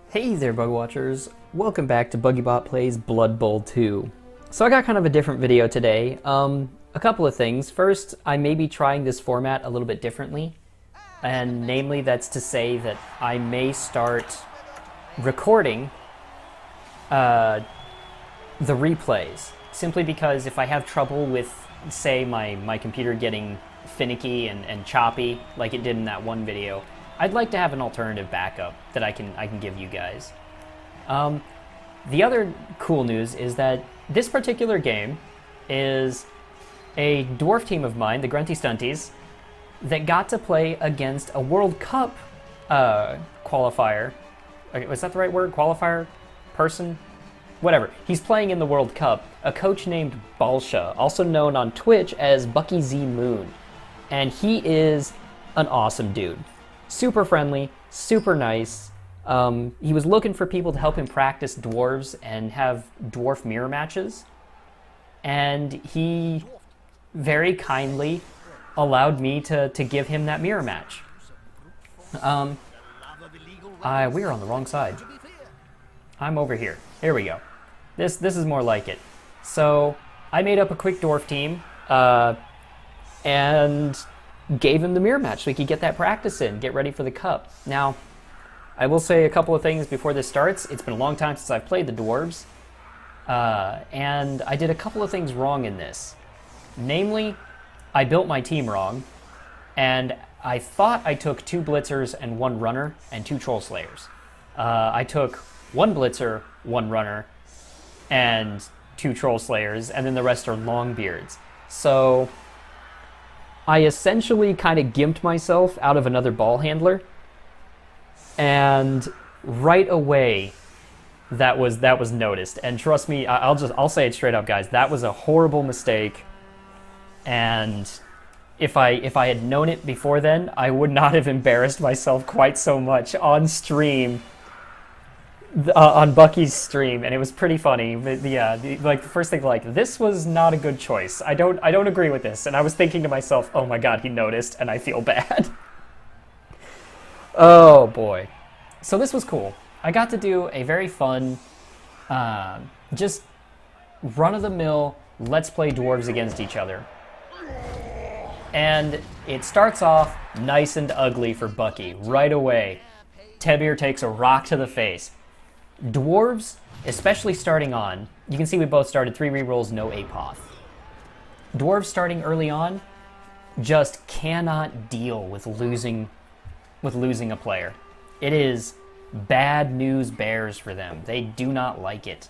Hey there, Bug Watchers. Welcome back to BuggyBot Plays Blood Bowl 2. So I got kind of a different video today. A couple of things. First, I may be trying this format a little bit differently. And namely, that's to say that I may start recording the replays. Simply because if I have trouble with, say, my computer getting finicky and choppy, like it did in that one video, I'd like to have an alternative backup that I can give you guys. The other cool news is that this particular game is a dwarf team of mine, the Grunty Stunties, that got to play against a World Cup qualifier. Was that the right word? Qualifier? Person? Whatever. He's playing in the World Cup. A coach named Balsha, also known on Twitch as BuckyZMoon. And he is an awesome dude. Super friendly, super nice. He was looking for people to help him practice dwarves and have dwarf mirror matches. And he very kindly allowed me to give him that mirror match. We are on the wrong side. I'm over here. Here we go. This is more like it. So I made up a quick dwarf team and gave him the mirror match so he could get that practice in, get ready for the cup. Now, I will say a couple of things before this starts. It's been a long time since I've played the dwarves, and I did a couple of things wrong in this. Namely, I built my team wrong, and I thought I took 2 blitzers and 1 runner and 2 troll slayers. I took 1 blitzer, 1 runner, and 2 troll slayers, and then the rest are longbeards. So I essentially kind of gimped myself out of another ball handler, and right away that was noticed. And trust me, I'll say it straight up, guys. That was a horrible mistake, and if I had known it before then, I would not have embarrassed myself quite so much on stream. On Bucky's stream, and it was pretty funny. The first thing, this was not a good choice. I don't agree with this. And I was thinking to myself, oh my god, he noticed, and I feel bad. Oh boy. So this was cool. I got to do a very fun, just run-of-the-mill, let's play dwarves against each other. And it starts off nice and ugly for Bucky right away. Tebir takes a rock to the face. Dwarves, especially starting on, you can see we both started 3 rerolls, no apoth. Dwarves starting early on just cannot deal with losing a player. It is bad news bears for them. They do not like it.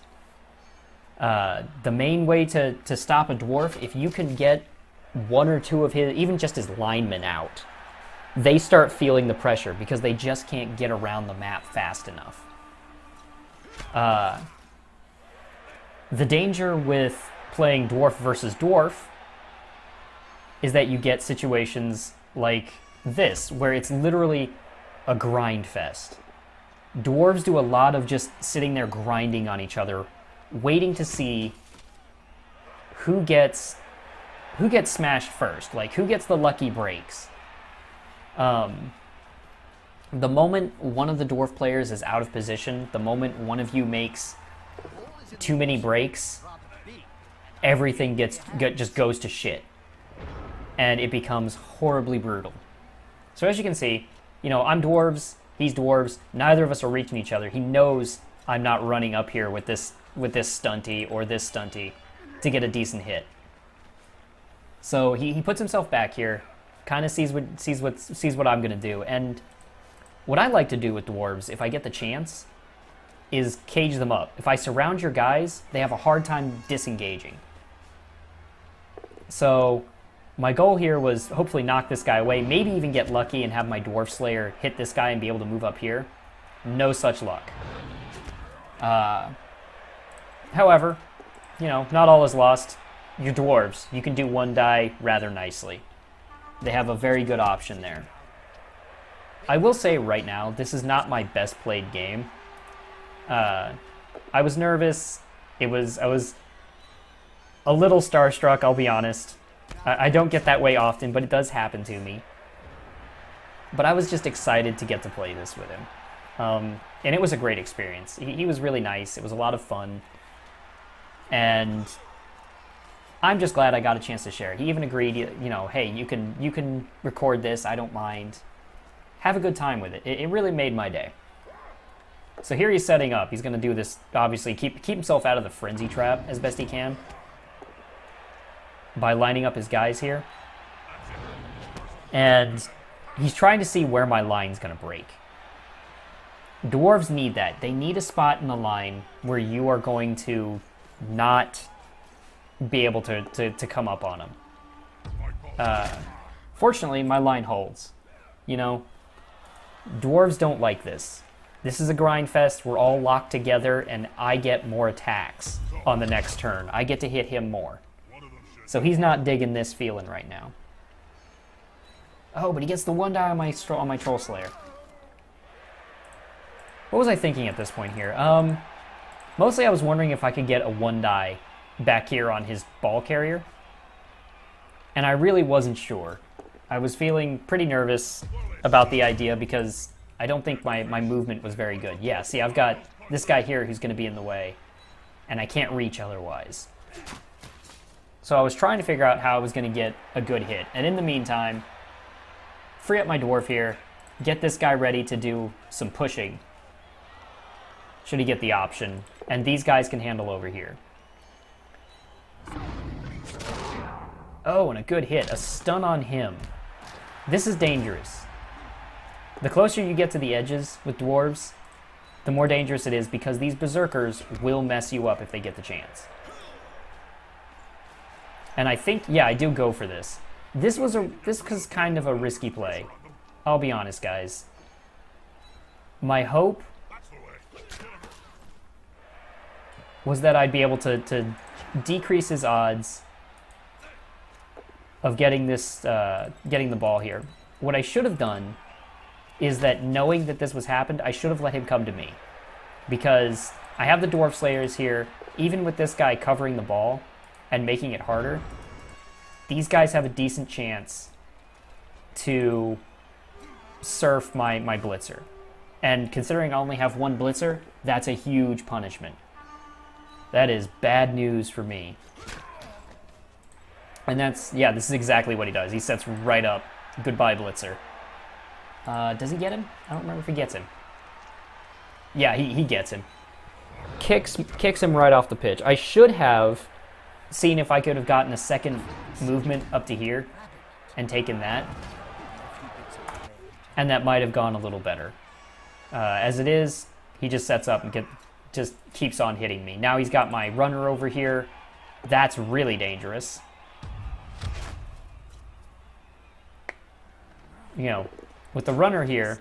The main way to stop a dwarf, if you can get 1 or 2 of his, even just his linemen out, they start feeling the pressure because they just can't get around the map fast enough. The danger with playing dwarf versus dwarf is that you get situations like this, where it's literally a grind fest. Dwarves do a lot of just sitting there grinding on each other, waiting to see who gets smashed first, like who gets the lucky breaks. The moment one of the dwarf players is out of position, the moment one of you makes too many breaks, everything just goes to shit. And it becomes horribly brutal. So as you can see, I'm dwarves, he's dwarves, neither of us are reaching each other. He knows I'm not running up here with this stunty or this stunty to get a decent hit. So he puts himself back here, kind of sees what I'm gonna do. And what I like to do with dwarves, if I get the chance, is cage them up. If I surround your guys, they have a hard time disengaging. So my goal here was hopefully knock this guy away, maybe even get lucky and have my dwarf slayer hit this guy and be able to move up here. No such luck. However, not all is lost. You're dwarves. You can do 1 die rather nicely. They have a very good option there. I will say right now, this is not my best played game. I was nervous. I was a little starstruck, I'll be honest. I don't get that way often, but it does happen to me. But I was just excited to get to play this with him. And it was a great experience. He was really nice. It was a lot of fun. And I'm just glad I got a chance to share it. He even agreed, you know, hey, you can record this. I don't mind. Have a good time with it. It really made my day. So here he's setting up. He's going to do this, obviously, keep himself out of the frenzy trap as best he can by lining up his guys here. And he's trying to see where my line's going to break. Dwarves need that. They need a spot in the line where you are going to not be able to come up on them. Fortunately, my line holds. You know, dwarves don't like this. This is a grind fest. We're all locked together, and I get more attacks on the next turn. I get to hit him more. So he's not digging this feeling right now. Oh, but he gets the one die on my Troll Slayer. What was I thinking at this point here? Mostly I was wondering if I could get a one die back here on his ball carrier. And I really wasn't sure. I was feeling pretty nervous about the idea because I don't think my movement was very good. Yeah, see, I've got this guy here who's going to be in the way, and I can't reach otherwise. So I was trying to figure out how I was going to get a good hit. And in the meantime, free up my dwarf here, get this guy ready to do some pushing, should he get the option, and these guys can handle over here. Oh, and a good hit, a stun on him. This is dangerous. The closer you get to the edges with dwarves, the more dangerous it is because these berserkers will mess you up if they get the chance. And I think, yeah, I do go for this. This was kind of a risky play. I'll be honest, guys. My hope was that I'd be able to decrease his odds of getting this, getting the ball here. What I should have done is that knowing that this was happened, I should have let him come to me. Because I have the Dwarf Slayers here, even with this guy covering the ball and making it harder, these guys have a decent chance to surf my blitzer. And considering I only have one blitzer, that's a huge punishment. That is bad news for me. And that's, yeah, this is exactly what he does. He sets right up, goodbye blitzer. Does he get him? I don't remember if he gets him. Yeah, he gets him. Kicks him right off the pitch. I should have seen if I could have gotten a second movement up to here and taken that. And that might have gone a little better. As it is, he just sets up and just keeps on hitting me. Now he's got my runner over here. That's really dangerous. You know, with the runner here,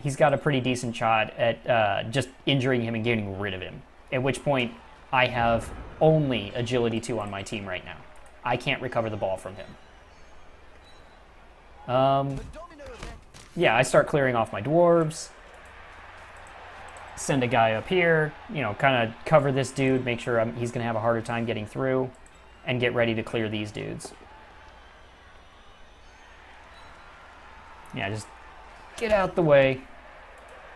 he's got a pretty decent shot at just injuring him and getting rid of him. At which point, I have only agility 2 on my team right now. I can't recover the ball from him. Yeah, I start clearing off my dwarves. Send a guy up here, you know, kind of cover this dude, make sure he's going to have a harder time getting through, and get ready to clear these dudes. Yeah, just get out the way.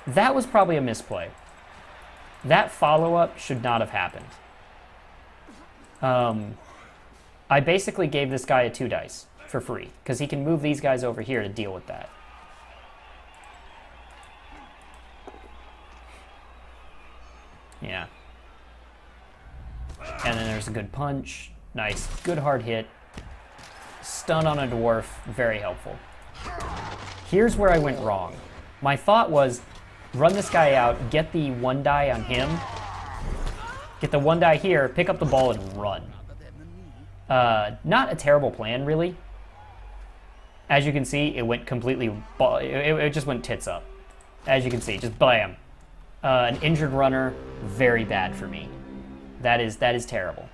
That was probably a misplay. That follow-up should not have happened. I basically gave this guy a 2 dice for free, because he can move these guys over here to deal with that. Yeah. And then there's a good punch. Nice. Good hard hit. Stun on a dwarf. Very helpful. Here's where I went wrong. My thought was, run this guy out, get the 1 die on him, get the 1 die here, pick up the ball, and run. Not a terrible plan, really. As you can see, it went completely... It just went tits up. As you can see, just blam. An injured runner, very bad for me. That is terrible.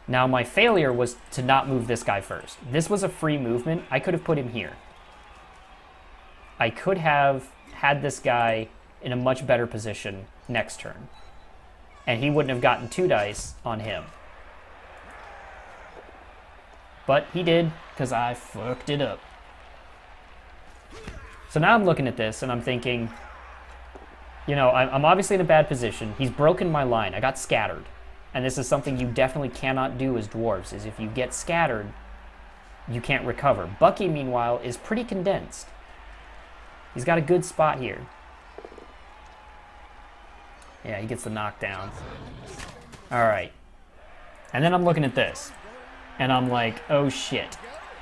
Now, my failure was to not move this guy first. This was a free movement. I could have put him here. I could have had this guy in a much better position next turn. And he wouldn't have gotten 2 dice on him. But he did, because I fucked it up. So now I'm looking at this, and I'm thinking, you know, I'm obviously in a bad position. He's broken my line. I got scattered. And this is something you definitely cannot do as dwarves, is if you get scattered, you can't recover. Bucky, meanwhile, is pretty condensed. He's got a good spot here. Yeah, he gets the knockdown. Alright. And then I'm looking at this. And I'm like, oh shit.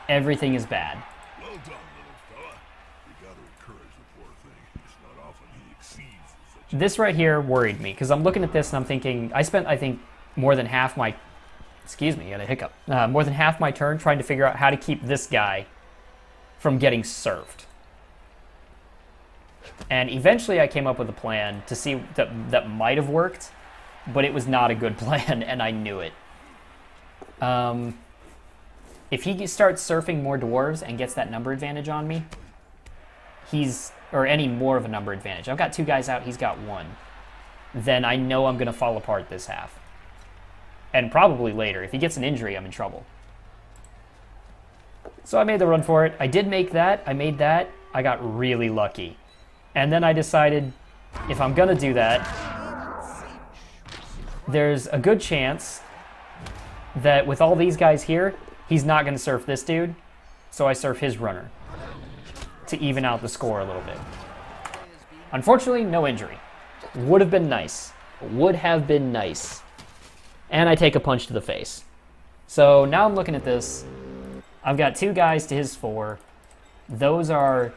Everything is bad. Well done, little fella. You gotta encourage the poor thing. It's not often he exceeds such. This right here worried me, because I'm looking at this and I'm thinking, I spent, I think, more than half my... Excuse me, I got a hiccup. More than half my turn trying to figure out how to keep this guy from getting surfed. And eventually I came up with a plan to see that might have worked, but it was not a good plan, and I knew it. If he starts surfing more dwarves and gets that number advantage on me, or any more of a number advantage. I've got 2 guys out, he's got 1. Then I know I'm going to fall apart this half. And probably later. If he gets an injury, I'm in trouble. So I made the run for it. I did make that. I made that. I got really lucky. And then I decided, if I'm going to do that, there's a good chance that with all these guys here, he's not going to surf this dude. So I surf his runner to even out the score a little bit. Unfortunately, no injury. Would have been nice. Would have been nice. And I take a punch to the face. So now I'm looking at this. I've got 2 guys to his 4. Those are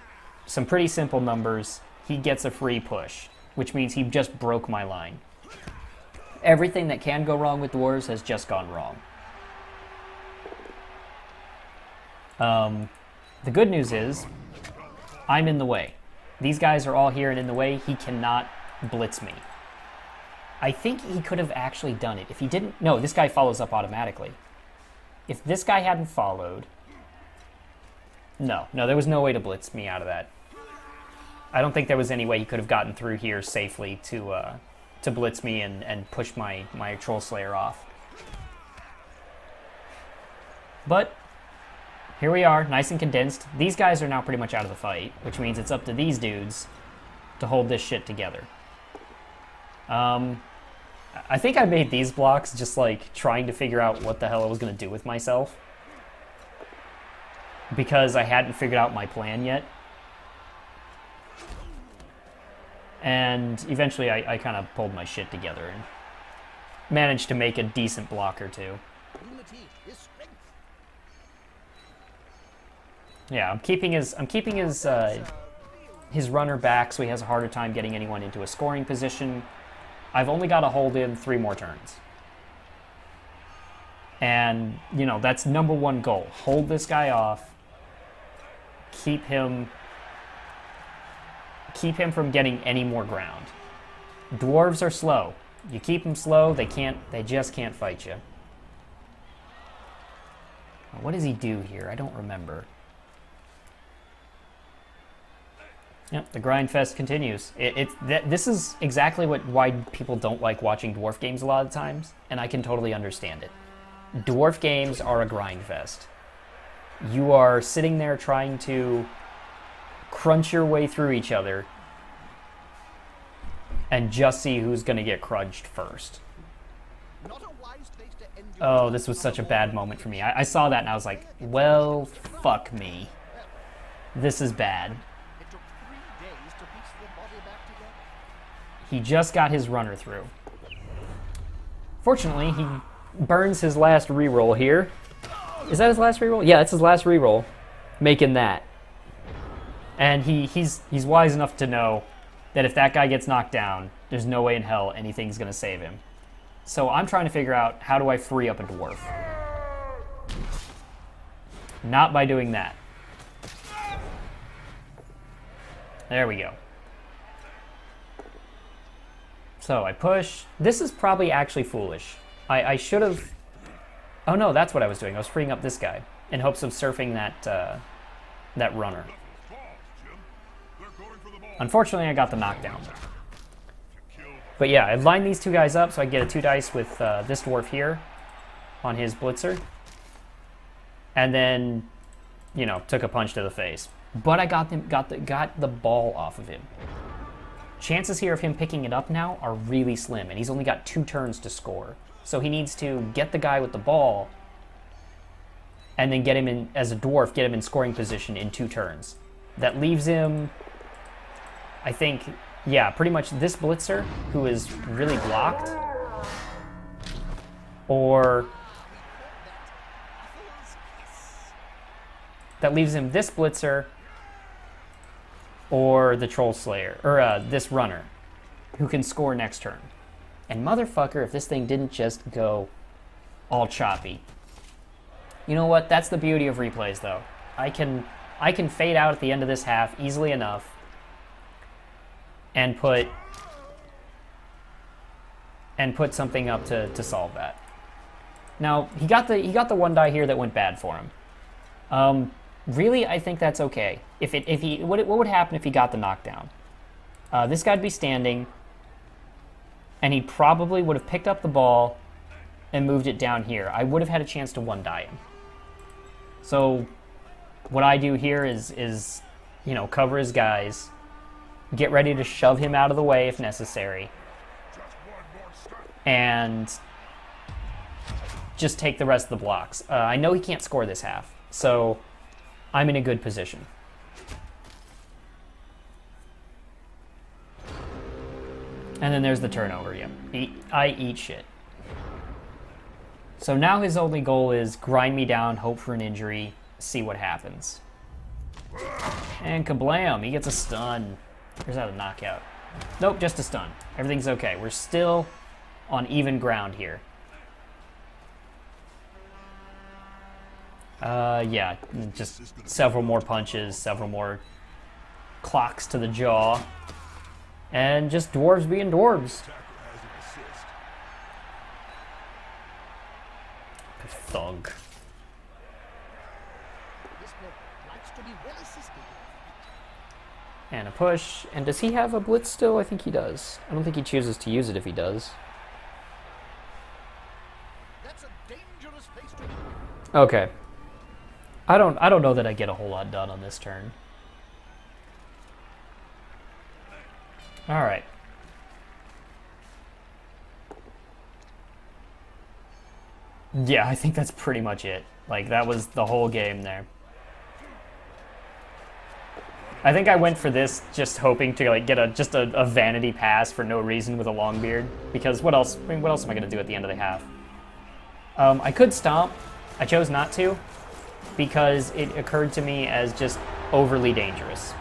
some pretty simple numbers. He gets a free push, which means he just broke my line. Everything that can go wrong with dwarves has just gone wrong. The good news is, I'm in the way. These guys are all here and in the way. He cannot blitz me. I think he could have actually done it. If he didn't... No, this guy follows up automatically. If this guy hadn't followed... No, there was no way to blitz me out of that. I don't think there was any way he could have gotten through here safely to blitz me and push my Troll Slayer off. But here we are, nice and condensed. These guys are now pretty much out of the fight, which means it's up to these dudes to hold this shit together. I think I made these blocks just like trying to figure out what the hell I was going to do with myself, because I hadn't figured out my plan yet. And eventually I kind of pulled my shit together and managed to make a decent block or 2. Yeah, I'm keeping his runner back so he has a harder time getting anyone into a scoring position. I've only got to hold him 3 more turns. And, you know, that's number 1 goal. Hold this guy off. Keep him from getting any more ground. Dwarves are slow. You keep them slow, they just can't fight you. What does he do here? I don't remember. Yep, the grind fest continues. This is exactly why people don't like watching dwarf games a lot of times, and I can totally understand it. Dwarf games are a grind fest. You are sitting there trying to crunch your way through each other and just see who's going to get crunched first. Oh, this was such a bad moment for me. I saw that and I was like, well, fuck me. This is bad. He just got his runner through. Fortunately, he burns his last reroll here. Is that his last reroll? Yeah, it's his last reroll. Making that. And he's wise enough to know that if that guy gets knocked down, there's no way in hell anything's going to save him. So I'm trying to figure out, how do I free up a dwarf? Not by doing that. There we go. So I push. This is probably actually foolish. I should have... Oh no, that's what I was doing. I was freeing up this guy in hopes of surfing that runner. Unfortunately, I got the knockdown. But yeah, I lined these 2 guys up so I get a 2 dice with this dwarf here on his blitzer. and then, you know, took a punch to the face. But I got the ball off of him. Chances here of him picking it up now are really slim, and he's only got 2 turns to score. So he needs to get the guy with the ball, and then get him in, as a dwarf, get him in scoring position in 2 turns. That leaves him, I think, yeah, pretty much this blitzer, who is really blocked, or that leaves him this blitzer, or the troll slayer, or this runner, who can score next turn. And motherfucker, if this thing didn't just go all choppy. You know what? That's the beauty of replays, though. I can fade out at the end of this half easily enough and put something up to solve that. Now, he got the 1 die here that went bad for him. Really, I think that's okay. What would happen if he got the knockdown? This guy'd be standing, and he probably would have picked up the ball and moved it down here. I would have had a chance to 1 die him. So what I do here is, you know, cover his guys, get ready to shove him out of the way if necessary, and just take the rest of the blocks. I know he can't score this half, so I'm in a good position. And then there's the turnover, yeah. I eat shit. So now his only goal is grind me down, hope for an injury, see what happens. And kablam, he gets a stun. Or is that a knockout? Nope, just a stun. Everything's okay. We're still on even ground here. Yeah, just several more punches, several more clocks to the jaw. And just dwarves being dwarves. Thug. And a push. And does he have a blitz still? I think he does. I don't think he chooses to use it if he does. Okay. I don't know that I get a whole lot done on this turn. All right. Yeah, I think that's pretty much it. Like, that was the whole game there. I think I went for this just hoping to like get a vanity pass for no reason with a long beard, because what else? I mean, what else am I gonna do at the end of the half? I could stomp. I chose not to because it occurred to me as just overly dangerous.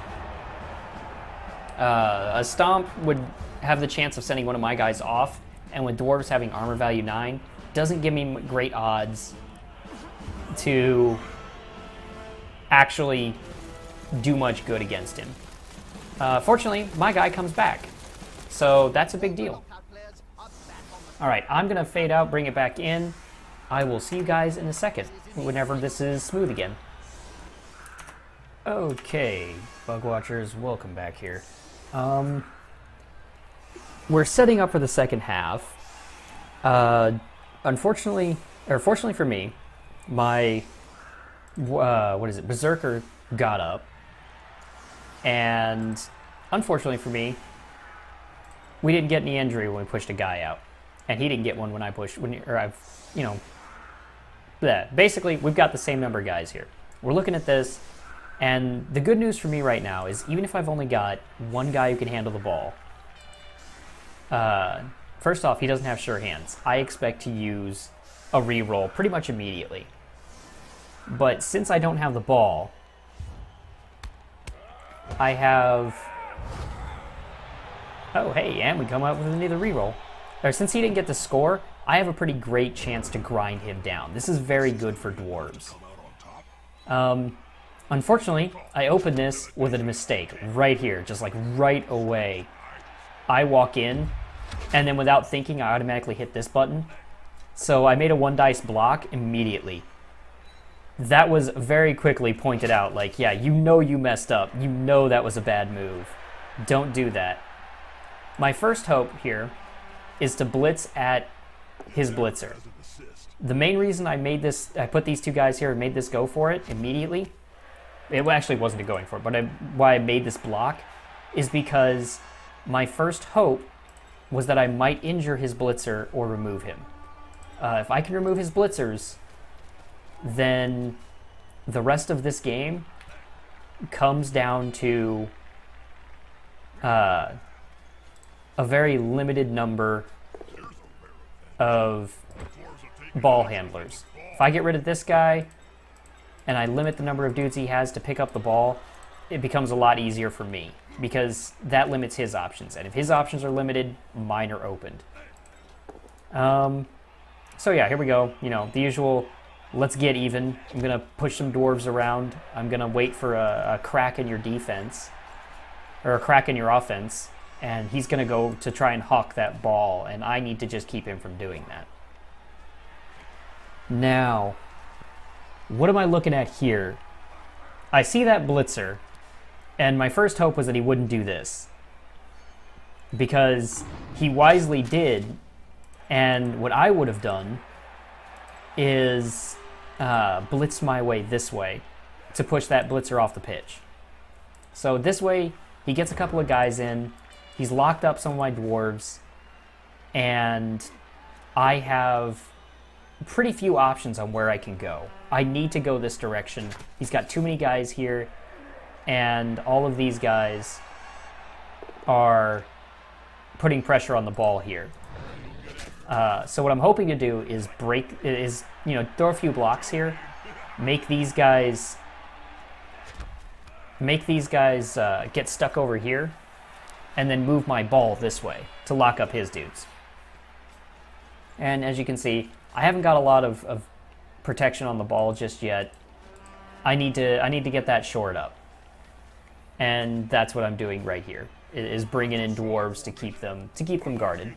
A stomp would have the chance of sending one of my guys off, and with dwarves having armor value 9, doesn't give me great odds to actually do much good against him. Fortunately, my guy comes back, so that's a big deal. All right, I'm gonna fade out, bring it back in. I will see you guys in a second, whenever this is smooth again. Okay, Bug Watchers, welcome back here. We're setting up for the second half. Unfortunately, or fortunately for me, my, Berserker got up. And unfortunately for me, we didn't get any injury when we pushed a guy out. And he didn't get one when I pushed, basically, we've got the same number of guys here. We're looking at this, and the good news for me right now is even if I've only got one guy who can handle the ball, first off, he doesn't have sure hands. I expect to use a reroll pretty much immediately. But since I don't have the ball, I have... Oh, hey, and we come up with another reroll. Or since he didn't get the score, I have a pretty great chance to grind him down. This is very good for dwarves. Unfortunately, I opened this with a mistake right here, just like right away. I walk in, and then without thinking, I automatically hit this button. So I made a 1-dice block immediately. That was very quickly pointed out, like, yeah, you know you messed up. You know that was a bad move. Don't do that. My first hope here is to blitz at his blitzer. The main reason I put these two guys here and made this go for it immediately, it actually wasn't going for it, but why I made this block is because my first hope was that I might injure his blitzer or remove him. If I can remove his blitzers, then the rest of this game comes down to a very limited number of ball handlers. If I get rid of this guy and I limit the number of dudes he has to pick up the ball, it becomes a lot easier for me because that limits his options. And if his options are limited, mine are opened. So yeah, here we go. You know, the usual, let's get even. I'm going to push some dwarves around. I'm going to wait for a crack in your defense, or a crack in your offense, and he's going to go to try and hawk that ball, and I need to just keep him from doing that. Now, what am I looking at here? I see that blitzer, and my first hope was that he wouldn't do this, because he wisely did, and what I would have done is blitz my way this way to push that blitzer off the pitch. So this way, he gets a couple of guys in, he's locked up some of my dwarves, and I have pretty few options on where I can go. I need to go this direction. He's got too many guys here, and all of these guys are putting pressure on the ball here. So what I'm hoping to do is throw a few blocks here, make these guys get stuck over here, and then move my ball this way to lock up his dudes. And as you can see, I haven't got a lot of protection on the ball just yet. I need to get that shored up, and that's what I'm doing right here. Is bringing in dwarves to keep them guarded.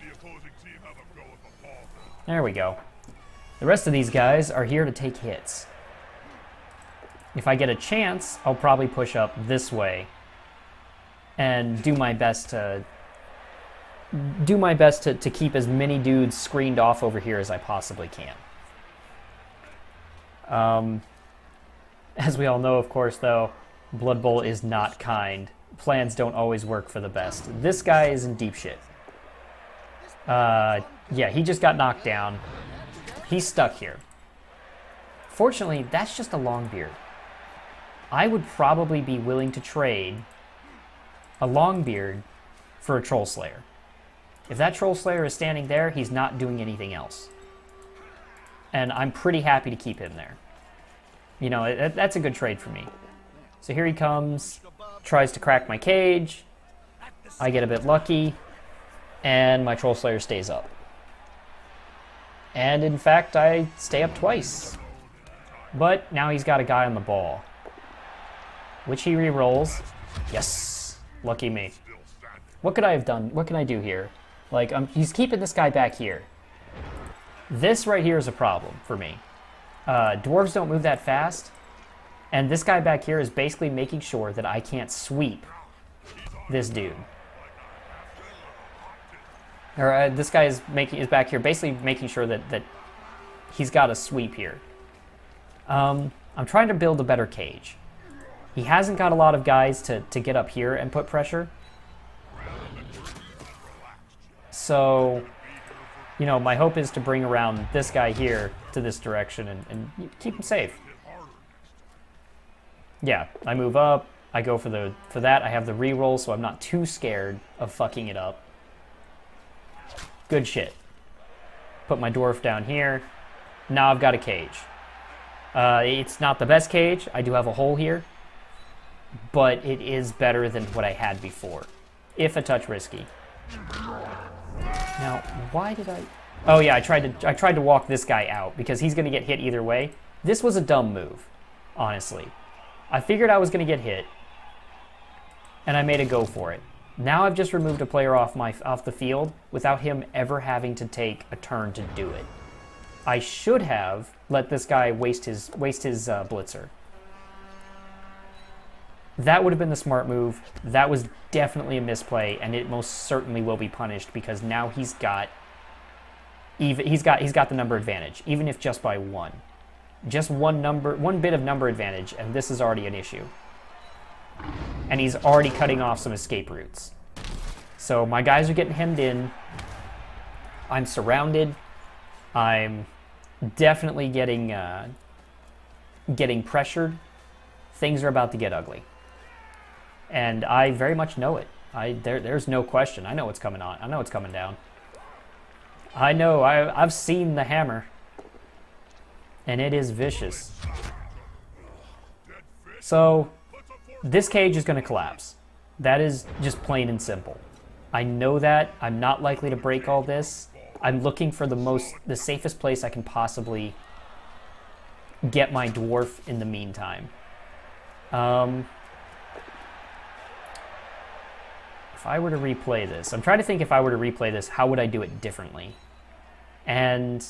There we go. The rest of these guys are here to take hits. If I get a chance, I'll probably push up this way and do my best to keep as many dudes screened off over here as I possibly can. As we all know, of course, though, Blood Bowl is not kind. Plans don't always work for the best. This guy is in deep shit. Yeah, he just got knocked down. He's stuck here. Fortunately, that's just a long beard. I would probably be willing to trade a long beard for a Troll Slayer. If that Troll Slayer is standing there, he's not doing anything else. And I'm pretty happy to keep him there. You know, that's a good trade for me. So here he comes, tries to crack my cage. I get a bit lucky, and my Troll Slayer stays up. And in fact, I stay up twice. But now he's got a guy on the ball, which he re-rolls. Yes, lucky me. What could I have done? What can I do here? Like, he's keeping this guy back here. This right here is a problem for me. Dwarves don't move that fast, and this guy back here is basically making sure that I can't sweep this dude. Or this guy is back here, basically making sure that he's got a sweep here. I'm trying to build a better cage. He hasn't got a lot of guys to get up here and put pressure. So, you know, my hope is to bring around this guy here to this direction and keep him safe. Yeah, I move up. I go for that. I have the reroll, so I'm not too scared of fucking it up. Good shit. Put my dwarf down here. Now I've got a cage. It's not the best cage. I do have a hole here, but it is better than what I had before, if a touch risky. Now, why did I... Oh yeah, I tried to walk this guy out because he's going to get hit either way. This was a dumb move, honestly. I figured I was going to get hit, and I made a go for it. Now I've just removed a player off the field without him ever having to take a turn to do it. I should have let this guy waste his blitzer. That would have been the smart move. That was definitely a misplay, and it most certainly will be punished because now he's got even he's got the number advantage, even if just by one. Just one bit of number advantage, and this is already an issue. And he's already cutting off some escape routes. So my guys are getting hemmed in. I'm surrounded. I'm definitely getting pressured. Things are about to get ugly. And I very much know it. There's no question. I know what's coming on. I know it's coming down. I know. I've seen the hammer. And it is vicious. So, this cage is going to collapse. That is just plain and simple. I know that. I'm not likely to break all this. I'm looking for the safest place I can possibly get my dwarf in the meantime. If I were to replay this, I'm trying to think if I were to replay this, how would I do it differently? And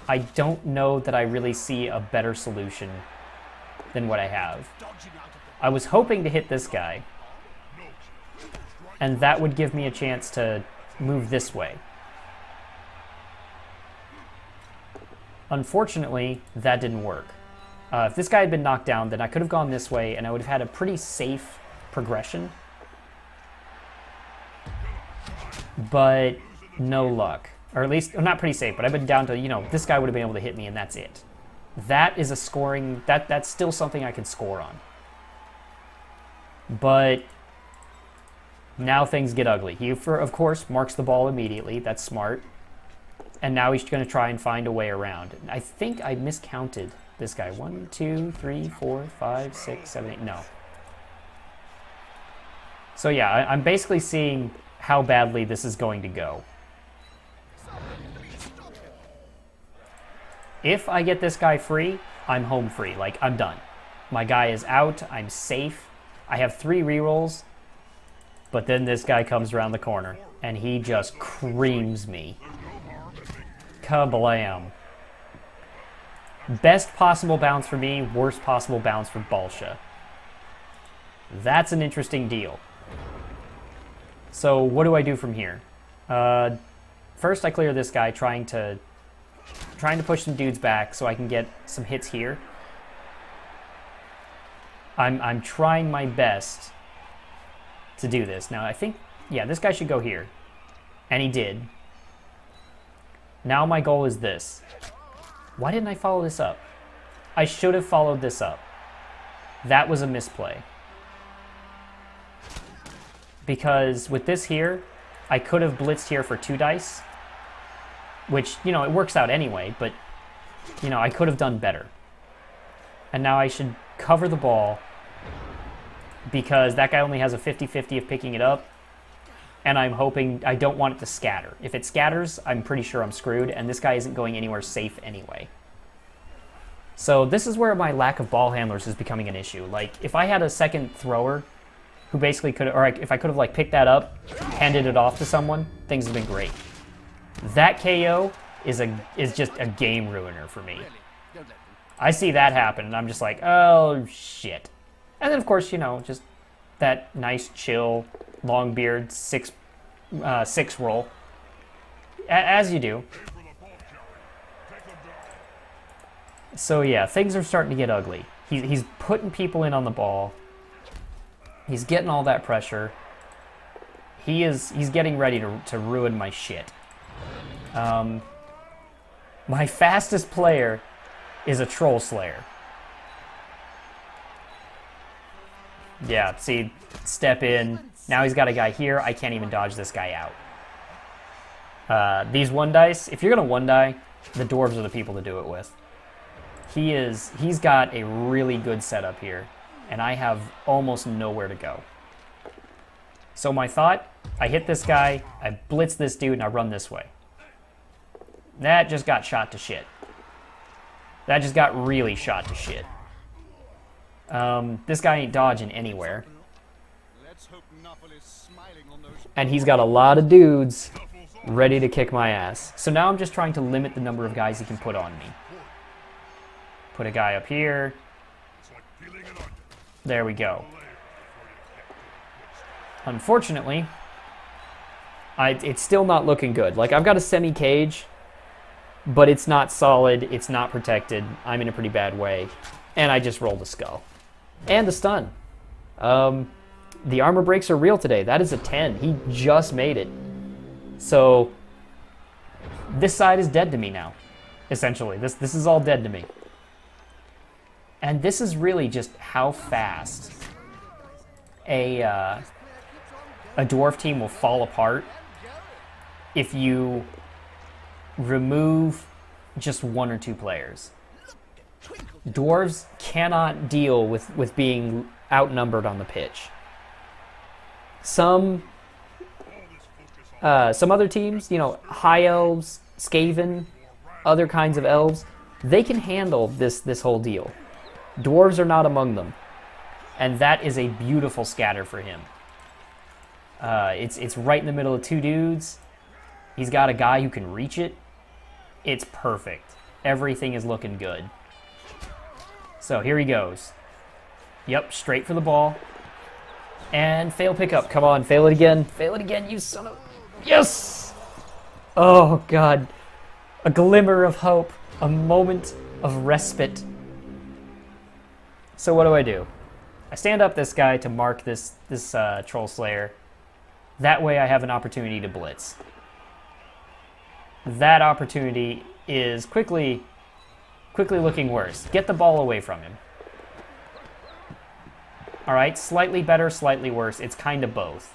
I don't know that I really see a better solution than what I have. I was hoping to hit this guy, and that would give me a chance to move this way. Unfortunately, that didn't work. If this guy had been knocked down, then I could have gone this way, and I would have had a pretty safe progression. But no luck. Or at least, not pretty safe, but I've been down to, this guy would have been able to hit me, and that's it. That is a scoring, that's still something I can score on. But now things get ugly. He, of course, marks the ball immediately. That's smart. And now he's going to try and find a way around. I think I miscounted this guy. 1, 2, 3, 4, 5, 6, 7, 8. No. So yeah, I'm basically seeing how badly this is going to go. If I get this guy free, I'm home free. Like, I'm done. My guy is out. I'm safe. I have 3 rerolls. But then this guy comes around the corner, and he just creams me. Kablam. Best possible bounce for me, worst possible bounce for Balsha. That's an interesting deal. So what do I do from here? First I clear this guy, trying to push some dudes back so I can get some hits here. I'm trying my best to do this. Now I think, yeah, this guy should go here. And he did. Now my goal is this. Why didn't I follow this up? I should have followed this up. That was a misplay. Because with this here, I could have blitzed here for 2 dice. Which, it works out anyway, but, I could have done better. And now I should cover the ball because that guy only has a 50-50 of picking it up. And I'm hoping, I don't want it to scatter. If it scatters, I'm pretty sure I'm screwed, and this guy isn't going anywhere safe anyway. So this is where my lack of ball handlers is becoming an issue. Like, if I had a second thrower who basically could, or if I could have, picked that up, handed it off to someone, things have been great. That KO is just a game ruiner for me. I see that happen, and I'm just like, oh, shit. And then, of course, just that nice, chill, long beard, 6 roll. As you do. So, yeah, things are starting to get ugly. He's putting people in on the ball. He's getting all that pressure. He's getting ready to ruin my shit. My fastest player is a Troll Slayer. Yeah, see, step in. Now he's got a guy here. I can't even dodge this guy out. These 1 dice, if you're going to 1 die, the dwarves are the people to do it with. He's got a really good setup here, and I have almost nowhere to go. So my thought, I hit this guy, I blitz this dude, and I run this way. That just got shot to shit. That just got really shot to shit. This guy ain't dodging anywhere. And he's got a lot of dudes ready to kick my ass. So now I'm just trying to limit the number of guys he can put on me. Put a guy up here. There we go. Unfortunately, it's still not looking good. Like, I've got a semi-cage, but it's not solid, it's not protected. I'm in a pretty bad way. And I just rolled a skull. And a stun. The armor breaks are real today. That is a 10. He just made it. So this side is dead to me now, essentially. This is all dead to me. And this is really just how fast a dwarf team will fall apart if you remove just one or two players. Dwarves cannot deal with being outnumbered on the pitch. Some other teams, you know, high elves, Skaven, other kinds of elves, they can handle this whole deal. Dwarves are not among them. And that is a beautiful scatter for him. It's right in the middle of two dudes. He's got a guy who can reach it. It's perfect. Everything is looking good. So here he goes. Yep, straight for the ball. And fail pickup. Come on, fail it again. Fail it again, you son of... Yes! Oh, God. A glimmer of hope. A moment of respite. So what do? I stand up this guy to mark this Troll Slayer. That way I have an opportunity to blitz. That opportunity is quickly looking worse. Get the ball away from him. All right, slightly better, slightly worse. It's kind of both.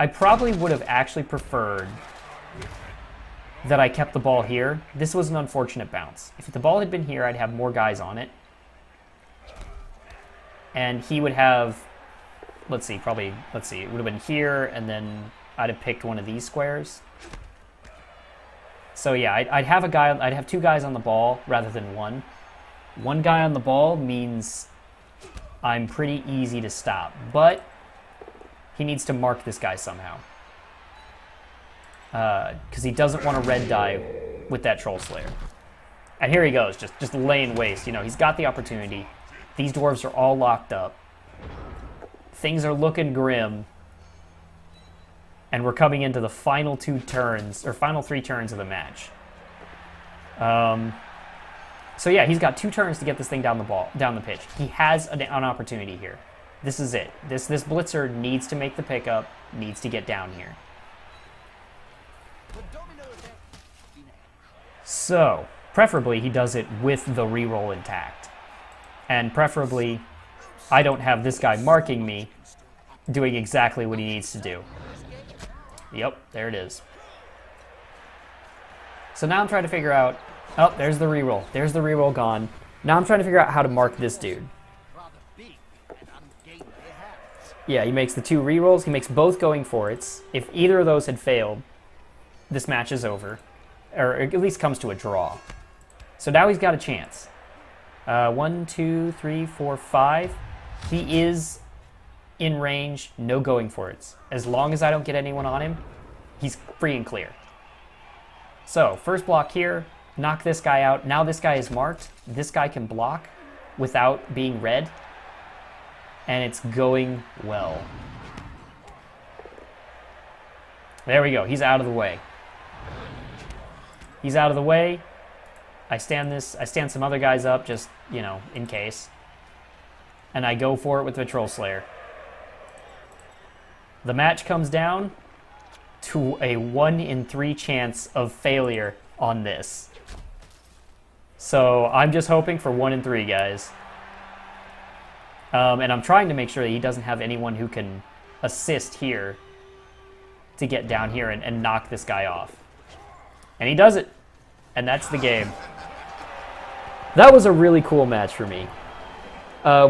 I probably would have actually preferred that I kept the ball here. This was an unfortunate bounce. If the ball had been here, I'd have more guys on it. And he would have, it would have been here, and then I'd have picked one of these squares. So yeah, I'd have two guys on the ball rather than one. One guy on the ball means I'm pretty easy to stop, but he needs to mark this guy somehow. Because he doesn't want to red die with that Troll Slayer. And here he goes, just laying waste. You know, he's got the opportunity. These dwarves are all locked up. Things are looking grim. And we're coming into the final three turns of the match. So yeah, he's got 2 turns to get this thing down the pitch. He has an opportunity here. This is it. This blitzer needs to make the pickup, needs to get down here. So, preferably he does it with the reroll intact. And preferably, I don't have this guy marking me doing exactly what he needs to do. Yep, there it is. So now I'm trying to figure out... Oh, there's the reroll. There's the reroll gone. Now I'm trying to figure out how to mark this dude. Yeah, he makes the 2 rerolls. He makes both going for it. If either of those had failed, this match is over. Or at least comes to a draw. So now he's got a chance. 1, 2, 3, 4, 5. He is in range, no going for it. As long as I don't get anyone on him, he's free and clear. So, first block here, knock this guy out. Now this guy is marked. This guy can block without being red. And it's going well. There we go, he's out of the way. He's out of the way. I stand some other guys up just, you know, in case. And I go for it with the Troll Slayer. The match comes down to a 1 in 3 chance of failure on this. So I'm just hoping for 1 in 3, guys. And I'm trying to make sure that he doesn't have anyone who can assist here to get down here and knock this guy off. And he does it. And that's the game. That was a really cool match for me.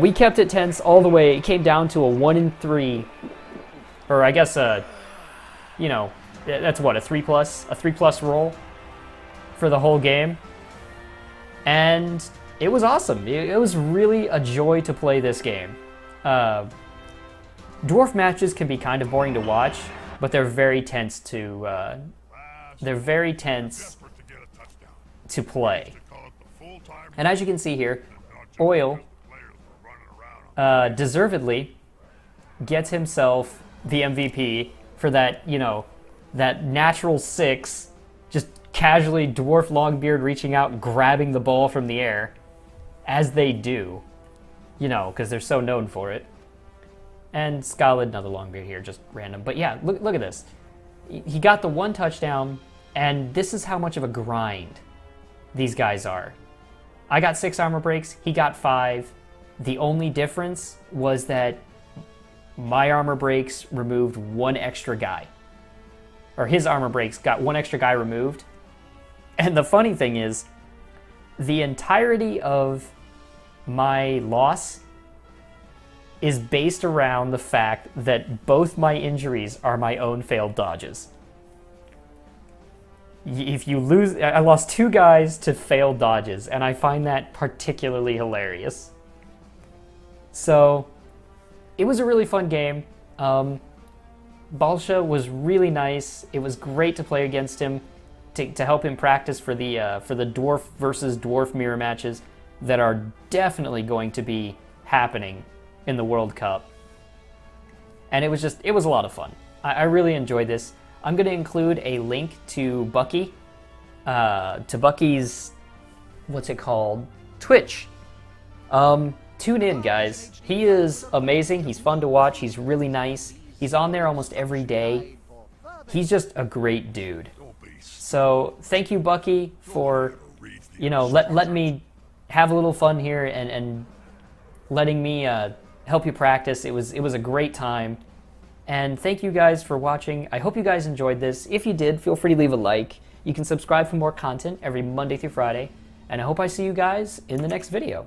We kept it tense all the way. It came down to a 1 in 3. Or I guess, you know, that's what, a 3+? A 3+ roll for the whole game. And it was awesome. It was really a joy to play this game. Dwarf matches can be kind of boring to watch, but they're very tense to play. And as you can see here, Oil deservedly gets himself the MVP for that, you know, that natural 6, just casually Dwarf Longbeard reaching out, grabbing the ball from the air, as they do, you know, because they're so known for it. And Scarlet, another Longbeard here, just random. But yeah, look at this. He got the 1 touchdown, and this is how much of a grind these guys are. I got 6 armor breaks, he got 5. The only difference was that my armor breaks removed 1 extra guy. Or his armor breaks got 1 extra guy removed. And the funny thing is, the entirety of my loss is based around the fact that both my injuries are my own failed dodges. If you lose, I lost 2 guys to failed dodges, and I find that particularly hilarious. So, it was a really fun game. Balsha was really nice. It was great to play against him, to help him practice for the Dwarf versus Dwarf mirror matches that are definitely going to be happening in the World Cup. And it was a lot of fun. I really enjoyed this. I'm going to include a link to Bucky, to Bucky's, what's it called? Twitch. Tune in, guys. He is amazing. He's fun to watch. He's really nice. He's on there almost every day. He's just a great dude. So thank you, Bucky, for, you know, letting me have a little fun here and letting me help you practice. It was a great time. And thank you guys for watching. I hope you guys enjoyed this. If you did, feel free to leave a like. You can subscribe for more content every Monday through Friday. And I hope I see you guys in the next video.